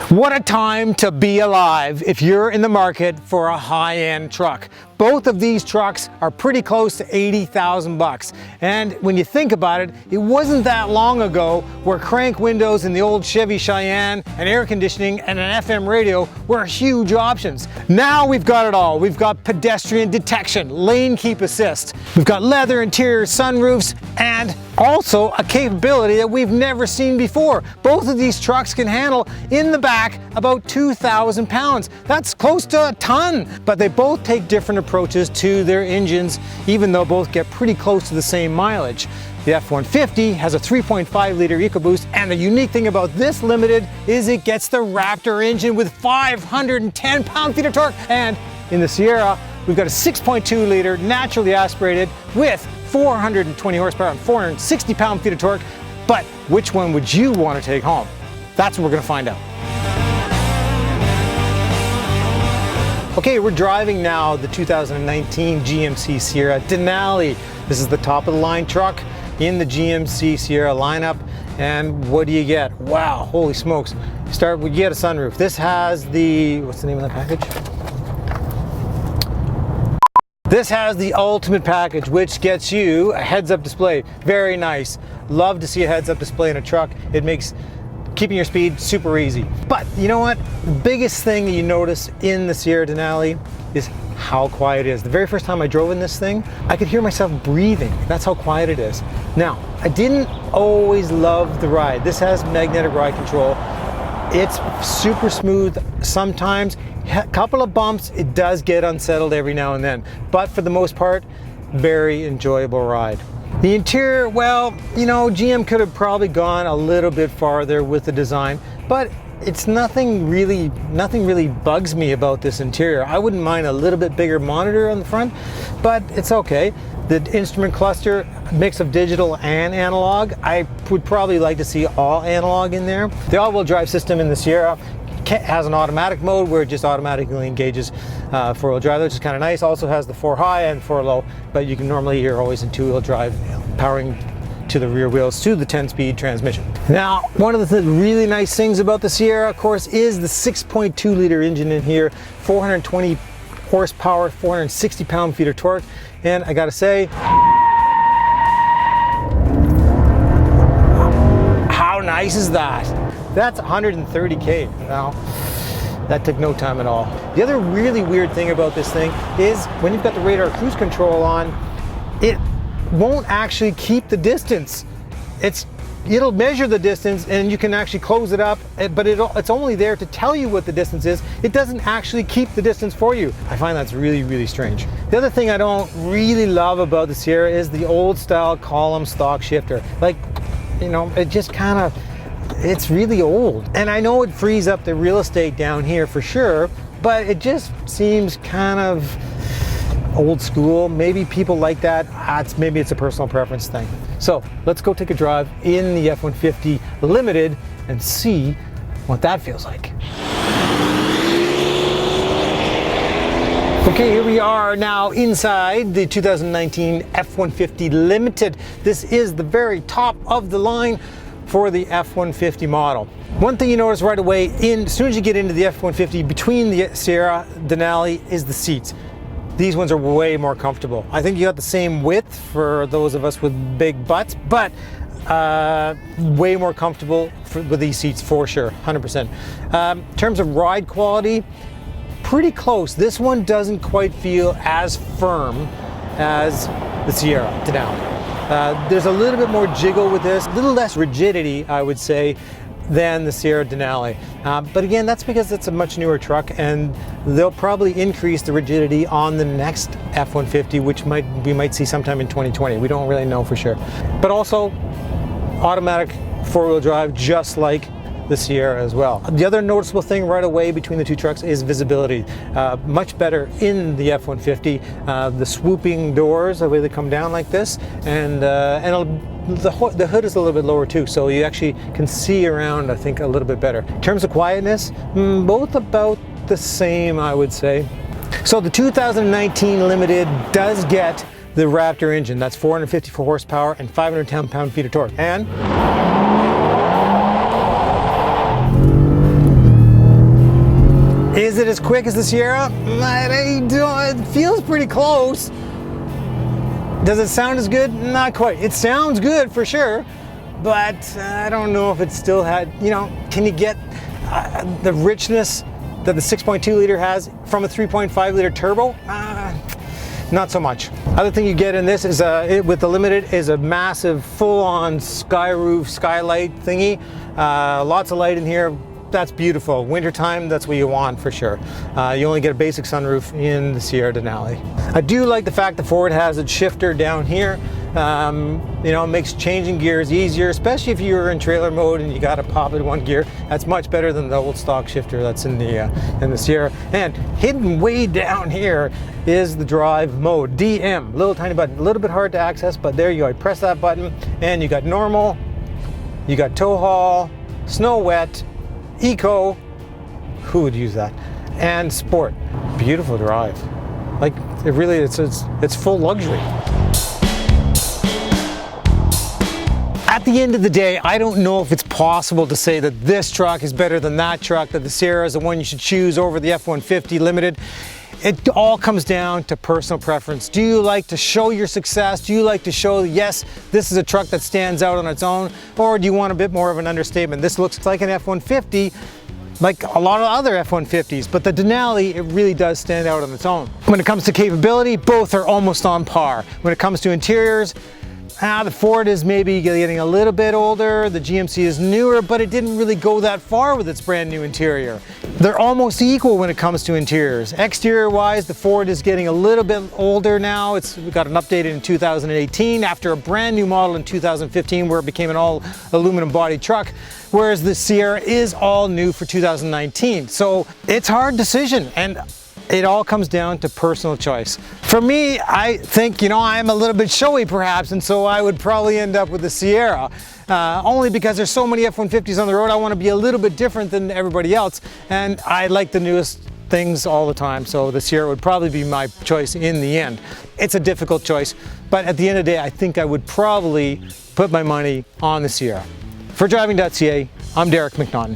What a time to be alive if you're in the market for a high-end truck. Both of these trucks are pretty close to 80,000 bucks. And when you think about it, it wasn't that long ago where crank windows in the old Chevy Cheyenne and air conditioning and an FM radio were huge options. Now we've got it all. We've got pedestrian detection, lane keep assist. We've got leather interior sunroofs and also a capability that we've never seen before. Both of these trucks can handle in the back about 2,000 pounds. That's close to a ton, but they both take different approaches to their engines, even though both get pretty close to the same mileage. The F-150 has a 3.5 liter EcoBoost, and the unique thing about this Limited is it gets the Raptor engine with 510 pound-feet of torque. And in the Sierra, we've got a 6.2 liter naturally aspirated with 420 horsepower and 460 pound-feet of torque. But which one would you want to take home? That's what we're going to find out. Okay, we're driving now the 2019 GMC Sierra Denali. This is the top of the line truck in the GMC Sierra lineup. And what do you get? Wow, holy smokes. You get a sunroof. This has the, what's the name of that package? This has the ultimate package, which gets you a heads-up display. Very nice. Love to see a heads-up display in a truck. It makes keeping your speed super easy. But you know what? The biggest thing that you notice in the Sierra Denali is how quiet it is. The very first time I drove in this thing, I could hear myself breathing. That's how quiet it is. Now, I didn't always love the ride. This has magnetic ride control. It's super smooth sometimes. A couple of bumps, it does get unsettled every now and then. But for the most part, very enjoyable ride. The interior, well, you know, GM could have probably gone a little bit farther with the design, but it's nothing really bugs me about this interior. I wouldn't mind a little bit bigger monitor on the front, but it's okay. The instrument cluster, mix of digital and analog. I would probably like to see all analog in there. The all-wheel drive system in the Sierra has an automatic mode where it just automatically engages four-wheel drive, which is kind of nice. Also has the 4 high and 4 low, but you can normally, you're always in 2-wheel drive, powering to the rear wheels to the 10-speed transmission. Now, one of the really nice things about the Sierra, of course, is the 6.2 liter engine in here, 420 horsepower, 460 pound-feet of torque, and I gotta say, how nice is that? That's 130K. Now, that took no time at all. The other really weird thing about this thing is when you've got the radar cruise control on, it won't actually keep the distance. It'll measure the distance and you can actually close it up, but it's only there to tell you what the distance is. It doesn't actually keep the distance for you. I find that's really, really strange. The other thing I don't really love about the Sierra is the old style column stock shifter. Like, you know, it just kind of, it's really old. And I know it frees up the real estate down here for sure, but it just seems kind of old school. Maybe people like that. Maybe it's a personal preference thing. So let's go take a drive in the F-150 Limited and see what that feels like. Okay, here we are now inside the 2019 F-150 Limited. This is the very top of the line for the F-150 model. One thing you notice right away, as soon as you get into the F-150, between the Sierra Denali is the seats. These ones are way more comfortable. I think you got the same width for those of us with big butts, but way more comfortable with these seats for sure, 100%. In terms of ride quality, pretty close. This one doesn't quite feel as firm as the Sierra Denali. There's a little bit more jiggle with this, a little less rigidity, I would say, than the Sierra Denali. But again, that's because it's a much newer truck and they'll probably increase the rigidity on the next F-150, which we might see sometime in 2020. We don't really know for sure. But also automatic four-wheel drive, just like the Sierra as well. The other noticeable thing right away between the two trucks is visibility. Much better in the F-150. The swooping doors, the way they come down like this, and the hood is a little bit lower too, so you actually can see around, I think, a little bit better. In terms of quietness, both about the same, I would say. So the 2019 Limited does get the Raptor engine. That's 454 horsepower and 510 pound-feet of torque. And quick as the Sierra? It feels pretty close. Does it sound as good? Not quite. It sounds good for sure, but I don't know if it still had, you know, can you get the richness that the 6.2 liter has from a 3.5 liter turbo? Not so much. Other thing you get in this is with the Limited is a massive full-on sky roof skylight thingy. Lots of light in here. That's beautiful. Wintertime, that's what you want for sure. You only get a basic sunroof in the Sierra Denali. I do like the fact the Ford has its shifter down here. You know, it makes changing gears easier, especially if you're in trailer mode and you got to pop it one gear. That's much better than the old stock shifter that's in the Sierra. And hidden way down here is the drive mode, DM, little tiny button, a little bit hard to access, but there you go. I press that button and you got normal, you got tow haul, snow wet, eco, who would use that, and sport. Beautiful drive. Like it really, it's full luxury. At the end of the day, I don't know if it's possible to say that this truck is better than that truck, that the Sierra is the one you should choose over the F-150 Limited. It all comes down to personal preference. Do you like to show your success? Do you like to show, yes, this is a truck that stands out on its own? Or do you want a bit more of an understatement? This looks like an F-150, like a lot of other F-150s, but the Denali, it really does stand out on its own. When it comes to capability, both are almost on par. When it comes to interiors, the Ford is maybe getting a little bit older, the GMC is newer, but it didn't really go that far with its brand new interior. They're almost equal when it comes to interiors. Exterior wise, the Ford is getting a little bit older now. We got an update in 2018 after a brand new model in 2015 where it became an all aluminum body truck, whereas the Sierra is all new for 2019. So it's a hard decision, and it all comes down to personal choice. For me, I think, you know, I'm a little bit showy perhaps, and so I would probably end up with the Sierra. Only because there's so many F-150s on the road, I want to be a little bit different than everybody else, and I like the newest things all the time, so the Sierra would probably be my choice in the end. It's a difficult choice, but at the end of the day, I think I would probably put my money on the Sierra. For Driving.ca, I'm Derek McNaughton.